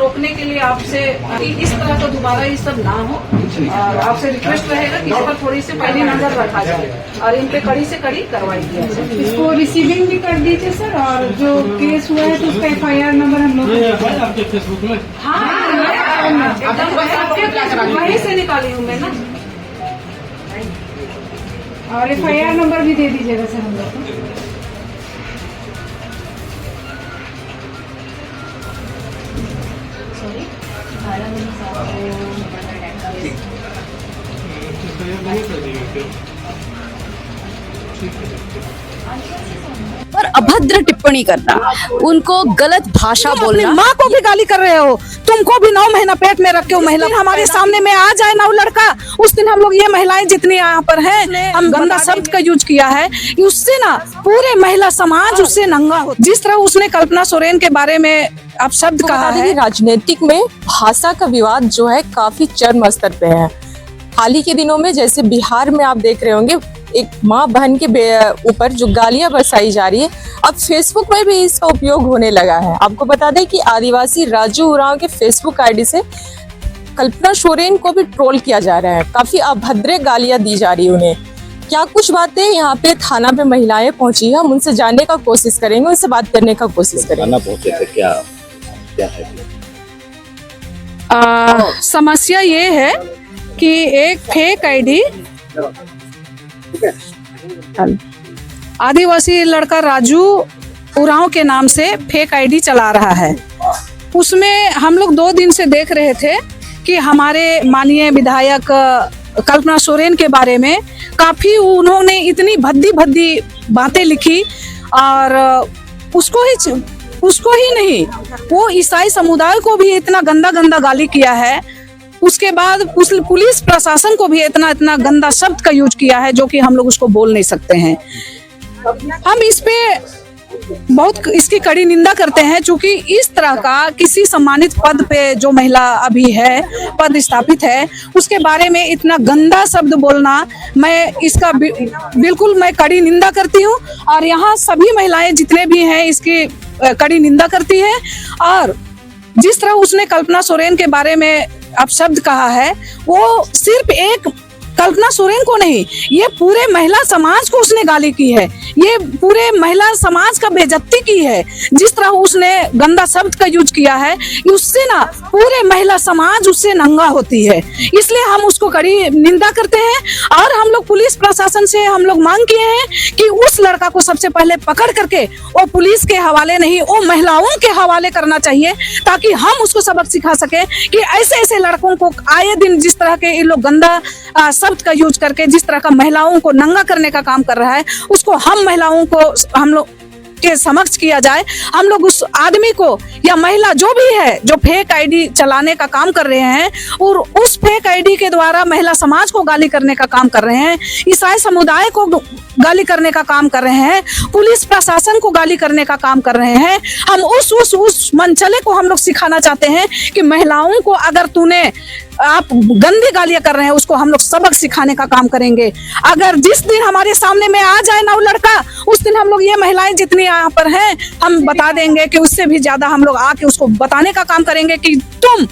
रोकने के लिए आपसे कि इस तरह का दोबारा ये सब ना हो, और आपसे रिक्वेस्ट रहेगा कि इस पर थोड़ी सी पहले नजर रखा जाए और इन पे कड़ी से कड़ी कार्रवाई की जाए। इसको रिसीविंग भी कर दीजिए सर, और जो केस हुआ है तो उसका FIR नंबर हम लोग आपके फेसबुक में एकदम वहीं से निकाली हूँ मैं ना, और FIR नंबर भी दे दीजिएगा सर हम लोग को। पर अभद्र टिप्पणी करना, उनको गलत भाषा बोलना। माँ को भी गाली कर रहे हो, तुमको भी 9 महीना पेट में रखे हो महिला हमारे सामने में आ जाए ना वो लड़का, उस दिन हम लोग ये महिलाएं जितनी यहाँ पर हैं, हम गंदा शब्द का यूज किया है, उससे ना पूरे महिला समाज उससे नंगा हो। जिस तरह उसने कल्पना सोरेन के बारे में आप शब्द कहा है, राजनीतिक में भाषा का विवाद जो है काफी चरम स्तर पे है। हाल ही के दिनों में जैसे बिहार में आप देख रहे होंगे, एक माँ बहन के ऊपर जो गालियां बरसाई जा रही है, अब फेसबुक में भी इसका उपयोग होने लगा है। आपको बता दें कि आदिवासी राजू उरांव के फेसबुक आईडी से कल्पना सोरेन को भी ट्रोल किया जा रहा है, काफी अभद्र गालियां दी जा रही है उन्हें। क्या कुछ बातें यहाँ पे थाना पे महिलाएं पहुंची है, हम उनसे जानने का कोशिश करेंगे, उनसे बात करने का कोशिश करेंगे। पहुंचे थे क्या है? समस्या ये है कि एक फेक आईडी आदिवासी लड़का राजू उरांव के नाम से फेक आईडी चला रहा है। उसमें हम लोग 2 दिन से देख रहे थे कि हमारे माननीय विधायक कल्पना सोरेन के बारे में काफी उन्होंने इतनी भद्दी बातें लिखी, और उसको ही नहीं, वो ईसाई समुदाय को भी इतना गंदा गाली किया है। उसके बाद उस पुलिस प्रशासन को भी इतना गंदा शब्द का यूज किया है, जो कि हम लोग उसको बोल नहीं सकते हैं। हम इस पे बहुत इसकी कड़ी निंदा करते हैं, क्योंकि इस तरह का किसी सम्मानित पद पे जो महिला अभी है, पद स्थापित है, उसके बारे में इतना गंदा शब्द बोलना, मैं इसका बिल्कुल मैं कड़ी निंदा करती हूँ। और यहाँ सभी महिलाएं जितने भी हैं इसकी कड़ी निंदा करती है। और जिस तरह उसने कल्पना सोरेन के बारे में अब शब्द कहा है, वो सिर्फ एक कल्पना सोरेन को नहीं, ये पूरे महिला समाज को उसने गाली की है, ये पूरे महिला समाज का बेइज्जती की है। जिस तरह उसने गंदा शब्द का यूज किया है, उससे ना पूरे महिला समाज उससे नंगा होती है, इसलिए हम उसको कड़ी निंदा करते हैं। और हम लोग पुलिस प्रशासन से हम लोग मांग किए हैं कि उस लड़का को सबसे पहले पकड़ करके वो पुलिस के हवाले नहीं, वो महिलाओं के हवाले करना चाहिए, ताकि हम उसको सबक सिखा सके कि ऐसे लड़कों को आए दिन जिस तरह के ये लोग गंदा शब्द का यूज करके जिस तरह का महिलाओं को नंगा करने का काम कर रहा है, उसको हम महिलाओं को हम लोग के समक्ष किया जाए। हम लोग उस आदमी को या महिला जो भी है जो फेक आईडी चलाने का काम कर रहे हैं, और उस फेक आईडी के द्वारा महिला समाज को गाली करने का काम कर रहे हैं, ईसाई समुदाय को गाली करने का काम कर रहे हैं, पुलिस प्रशासन को गाली करने का काम कर रहे हैं, हम उस मनचले को हम लोग सिखाना चाहते हैं कि महिलाओं को अगर आप गंदी गालियां कर रहे हैं, उसको हम लोग सबक सिखाने का काम करेंगे। अगर जिस दिन हमारे सामने में आ जाए ना वो लड़का, उस दिन हम लोग ये महिलाएं जितनी यहाँ पर हैं, हम बता देंगे कि उससे भी ज्यादा हम लोग आके उसको बताने का काम करेंगे कि तुम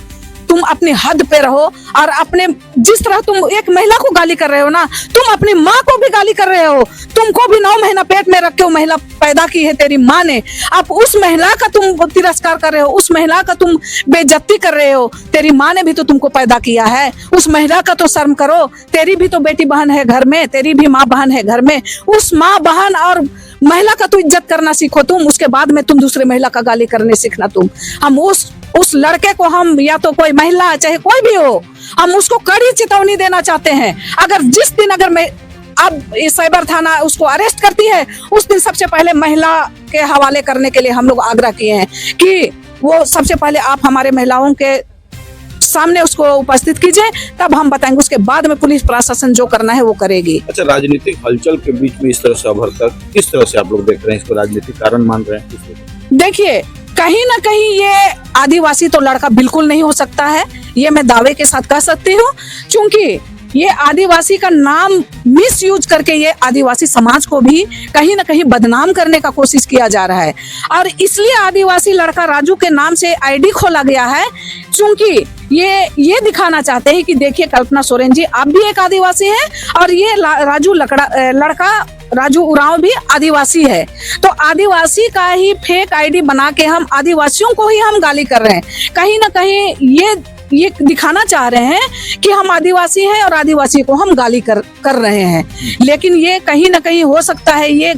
अपनी हद पे रहो। और अपने जिस तरह तुम एक महिला को गाली कर रहे हो ना, तुम अपनी माँ को भी गाली कर रहे हो। तुमको भी 9 महीना पेट में रख के वो महिला पैदा की है तेरी माँ ने, अब उस महिला का तुम तिरस्कार कर रहे हो, उस महिला का तुम बेइज्जती कर रहे हो। तेरी माँ ने भी तो तुमको पैदा किया है, उस महिला का तो शर्म करो। तेरी भी तो बेटी बहन है घर में, तेरी भी माँ बहन है घर में, उस माँ बहन और महिला का तो इज्जत करना सीखो तुम, उसके बाद में तुम दूसरे महिला का गाली करने सीखना तुम। हम उस लड़के को, हम या तो कोई महिला चाहे कोई भी हो, हम उसको कड़ी चेतावनी देना चाहते हैं। अगर जिस दिन अगर मैं अब साइबर थाना उसको अरेस्ट करती है, उस दिन सबसे पहले महिला के हवाले करने के लिए हम लोग आग्रह किए हैं कि वो सबसे पहले आप हमारे महिलाओं के सामने उसको उपस्थित कीजिए, तब हम बताएंगे, उसके बाद में पुलिस प्रशासन जो करना है वो करेगी। अच्छा, राजनीतिक हलचल के बीच में इस तरह से अभद्र किस तरह से आप लोग देख रहे हैं, इसको राजनीतिक कारण मान रहे हैं? देखिए, कहीं ना कहीं ये आदिवासी तो लड़का बिल्कुल नहीं हो सकता है, ये मैं दावे के साथ कह सकती हूँ, क्योंकि ये आदिवासी का नाम मिस यूज करके ये आदिवासी समाज को भी कहीं ना कहीं बदनाम करने का कोशिश किया जा रहा है। और इसलिए आदिवासी लड़का राजू के नाम से आईडी खोला गया है, क्योंकि ये दिखाना चाहते हैं कि देखिए कल्पना सोरेन जी आप भी एक आदिवासी हैं और ये लड़का राजू उरांव भी आदिवासी है। तो आदिवासी का ही फेक आईडी बना के हम आदिवासियों को ही हम गाली कर रहे हैं। कहीं ना कहीं ये दिखाना चाह रहे हैं कि हम आदिवासी हैं और आदिवासी को हम गाली कर रहे हैं। लेकिन ये कहीं ना कहीं हो सकता है, ये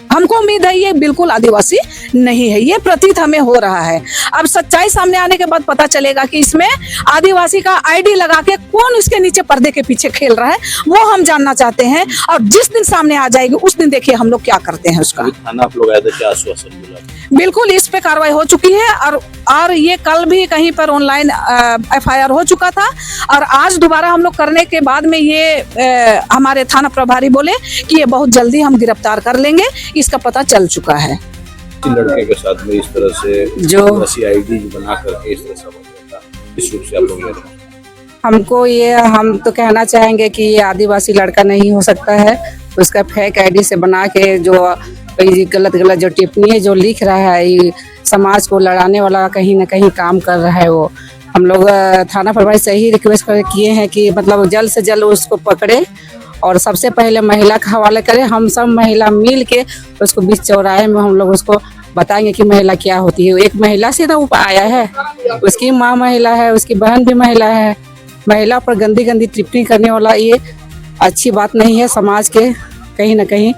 हमको उम्मीद है ये बिल्कुल आदिवासी नहीं है, ये प्रतीत हमें हो रहा है। अब सच्चाई सामने आने के बाद पता चलेगा कि इसमें आदिवासी का आईडी लगा के कौन इसके नीचे पर्दे के पीछे खेल रहा है, वो हम जानना चाहते हैं। और जिस दिन सामने आ जाएगी उस दिन देखिए हम लोग क्या करते हैं उसका। थाना आप लोग आए थे, क्या आश्वासन मिला? बिल्कुल इस पे कार्रवाई हो चुकी है और ये कल भी कहीं पर ऑनलाइन एफआईआर हो चुका था और आज दोबारा हम लोग करने के बाद में ये हमारे थाना प्रभारी बोले कि ये बहुत जल्दी हम गिरफ्तार कर लेंगे, इसका पता चल चुका है। लड़के के साथ में इस तरह से जो आईडी बना करके इस तरह से इस रूप से आप लोग ले रहे हैं। हमको ये हम तो कहना चाहेंगे कि ये आदिवासी लड़का नहीं हो सकता है। उसका फेक आईडी से बना के जो गलत जो टिप्पणी जो लिख रहा है, ये समाज को लड़ाने वाला कहीं ना कहीं काम कर रहा है। वो हम लोग थाना प्रभारी से ही रिक्वेस्ट किए हैं कि मतलब जल्द से जल्द उसको पकड़े और सबसे पहले महिला का हवाला करें। हम सब महिला मिल के उसको बीच चौराहे में हम लोग उसको बताएंगे कि महिला क्या होती है। एक महिला से ना ऊपर आया है, उसकी माँ महिला है, उसकी बहन भी महिला है। महिला पर गंदी गंदी टिप्पणी करने वाला ये अच्छी बात नहीं है। समाज के कहीं ना कहीं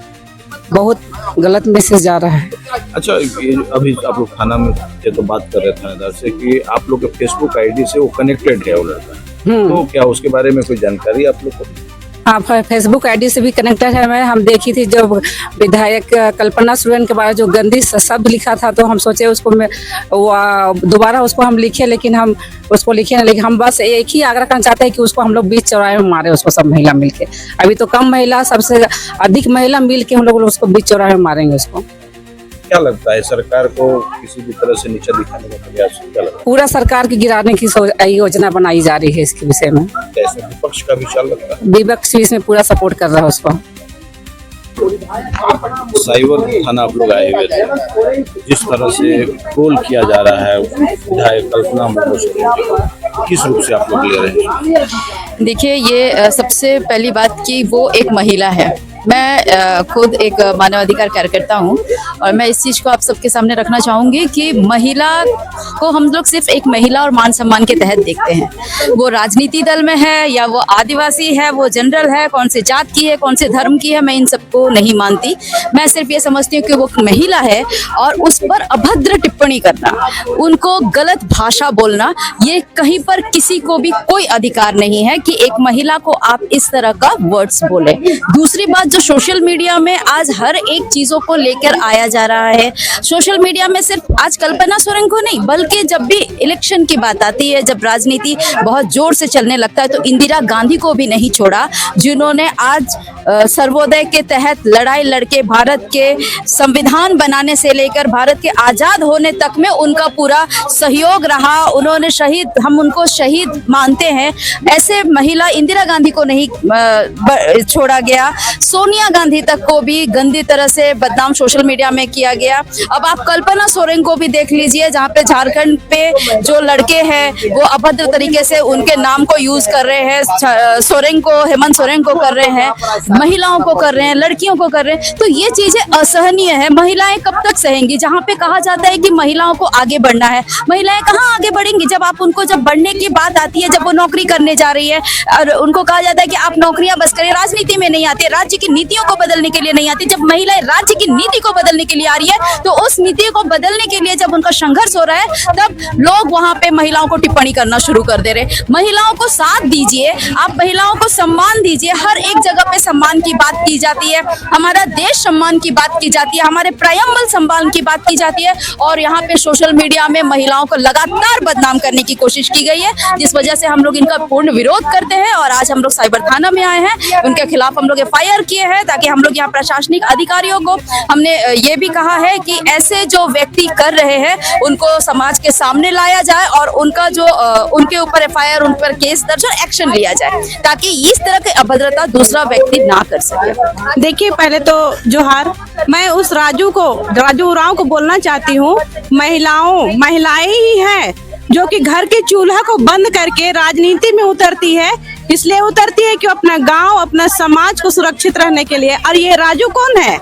बहुत गलत मैसेज जा रहा है। अच्छा, ये अभी आप लोग थाना में तो बात कर रहे थे थानेदार से कि आप लोग के फेसबुक आईडी से वो कनेक्टेड है वो लड़का, तो क्या उसके बारे में कोई जानकारी आप लोग को? हाँ, फेसबुक आईडी से भी कनेक्टेड है। हम देखी थी जो विधायक कल्पना सोरेन के बारे में जो गंदी शब्द लिखा था, तो हम सोचे उसको दोबारा उसको हम लिखे, लेकिन हम उसको लिखे नहीं। लेकिन हम बस एक ही आग्रह करना चाहते हैं कि उसको हम लोग बीच चौराहे में मारे, उसको सब महिला मिलके। अभी तो कम महिला, सबसे अधिक महिला मिल के हम लोग उसको बीच चौराहे में मारेंगे उसको। क्या लगता है सरकार को किसी भी तरह से नीचा दिखाने का प्रयास क्या लगता है? पूरा सरकार की गिराने की योजना बनाई जा रही है इसके विषय में। ऐसे विपक्ष का विचार लगता है? विपक्ष इसमें पूरा सपोर्ट कर रहा है उसको। साइबर थाना आप लोग आए हुए थे, जिस तरह से ट्रोल किया जा रहा है विधायक कल्पना सोरेन, किस रूप से आप लोग ले रहे हैं? देखिए, ये सबसे पहली बात कि वो एक महिला है। मैं खुद एक मानवाधिकार कार्यकर्ता हूँ और मैं इस चीज़ को आप सबके सामने रखना चाहूँगी कि महिला को हम लोग सिर्फ एक महिला और मान सम्मान के तहत देखते हैं। वो राजनीति दल में है या वो आदिवासी है, वो जनरल है, कौन से जात की है, कौन से धर्म की है, मैं इन सबको नहीं मानती। मैं सिर्फ ये समझती हूँ कि वो महिला है और उस पर अभद्र टिप्पणी करना, उनको गलत भाषा बोलना, ये कहीं पर किसी को भी कोई अधिकार नहीं है कि एक महिला को आप इस तरह का वर्ड्स बोले। दूसरी बात, जो सोशल मीडिया में आज हर एक चीजों को लेकर आया जा रहा है, सोशल मीडिया में सिर्फ आज कल्पना सोरेन को नहीं बल्कि जब भी इलेक्शन की बात आती है, जब राजनीति बहुत जोर से चलने लगता है, तो इंदिरा गांधी को भी नहीं छोड़ा, जिन्होंने आज सर्वोदय के तहत लड़ाई लड़के भारत के संविधान बनाने से लेकर भारत के आजाद होने तक में उनका पूरा सहयोग रहा। उन्होंने हम उनको शहीद मानते हैं। ऐसे महिला इंदिरा गांधी को नहीं छोड़ा गया, सोनिया गांधी तक को भी गंदी तरह से बदनाम सोशल मीडिया में किया गया। अब आप कल्पना सोरेन को भी देख लीजिए, जहाँ पे झारखंड पे जो लड़के हैं वो अभद्र तरीके से उनके नाम को यूज कर रहे हैं, सोरेन को, हेमंत सोरेन को कर रहे हैं, महिलाओं को कर रहे हैं, लड़कियों को कर रहे हैं। तो ये चीजें असहनीय है। महिलाएं कब तक सहेंगी? जहाँ पे कहा जाता है कि महिलाओं को आगे बढ़ना है, महिलाएं कहाँ आगे बढ़ेंगी? जब आप उनको, जब बढ़ने की बात आती है, जब वो नौकरी करने जा रही है और उनको कहा जाता है कि आप नौकरियां बस करिए, राजनीति में नहीं आती, राज्य की नीतियों को बदलने के लिए नहीं आती। जब महिलाएं राज्य की नीति को बदलने के लिए आ रही है, तो उस नीति को बदलने के लिए जब उनका संघर्ष हो रहा है, तब लोग वहां पे महिलाओं को टिप्पणी करना शुरू कर दे रहे। महिलाओं को साथ दीजिए, आप महिलाओं को सम्मान दीजिए। हर एक जगह पे सम्मान की बात की जाती है, हमारा देश सम्मान की बात की जाती है, हमारे प्रियम्बल सम्मान की बात की जाती है, और यहाँ पे सोशल मीडिया में महिलाओं को लगातार बदनाम करने की कोशिश की गई है, जिस वजह से हम लोग इनका पूर्ण विरोध करते हैं। और आज हम लोग साइबर थाना में आए हैं, उनके खिलाफ हम लोग एफआईआर किए हैं, ताकि हम लोग यहाँ प्रशासनिक अधिकारियों को हमने ये भी कहा है कि ऐसे जो व्यक्ति कर रहे हैं उनको समाज समाज के सामने लाया जाए और उनका जो उनके ऊपर FIR, उन पर केस दर्ज और एक्शन लिया जाए, ताकि इस तरह की अभद्रता दूसरा व्यक्ति ना कर सके। देखिए, पहले तो जोहार, मैं उस राजू उरांव को बोलना चाहती हूँ, महिलाएं ही हैं जो कि घर के चूल्हा को बंद करके राजनीति में उतरती है। इसलिए उतरती है कि अपना गांव, अपना समाज को सुरक्षित रहने के लिए। और ये राजू कौन है?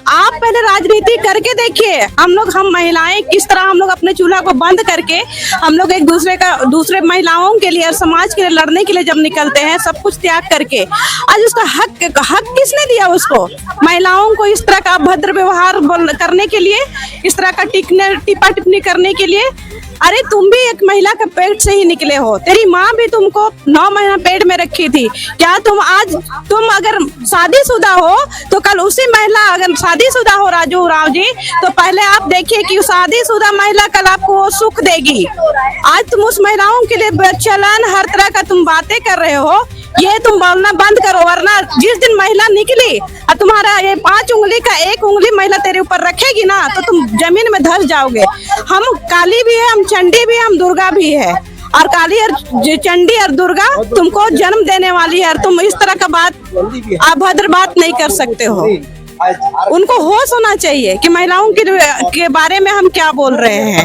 आप पहले राजनीति करके देखिए। हम महिलाएं किस तरह हम लोग अपने चूल्हा को बंद करके हम लोग एक दूसरे महिलाओं के लिए और समाज के लिए लड़ने के लिए जब निकलते हैं, सब कुछ त्याग करके। आज उसका हक किसने दिया उसको? महिलाओं को इस तरह का अभद्र व्यवहार करने के लिए, इस तरह का टिप्पा टिप्पणी करने के लिए। अरे तुम भी एक महिला के पेट से ही निकले हो, तेरी माँ भी तुमको 9 महीना पेट में रखी थी। क्या तुम अगर शादीशुदा हो तो कल उसी महिला, अगर शादीशुदा हो राजू उरांव जी, तो पहले आप देखिए कि शादीशुदा महिला कल आपको वो सुख देगी। आज तुम उस महिलाओं के लिए चलन हर तरह का तुम बातें कर रहे हो, ये तुम बोलना बंद करो, वरना जिस दिन महिला निकली और तुम्हारा ये 5 उंगली का 1 उंगली महिला तेरे ऊपर रखेगी ना, तो तुम जमीन में धस जाओगे। हम काली भी है, हम चंडी भी है, हम दुर्गा भी है। और काली और चंडी और दुर्गा तुमको जन्म देने वाली है, और तुम इस तरह का अभद्र बात नहीं कर सकते हो। उनको होश होना चाहिए कि महिलाओं के बारे में हम क्या बोल रहे हैं।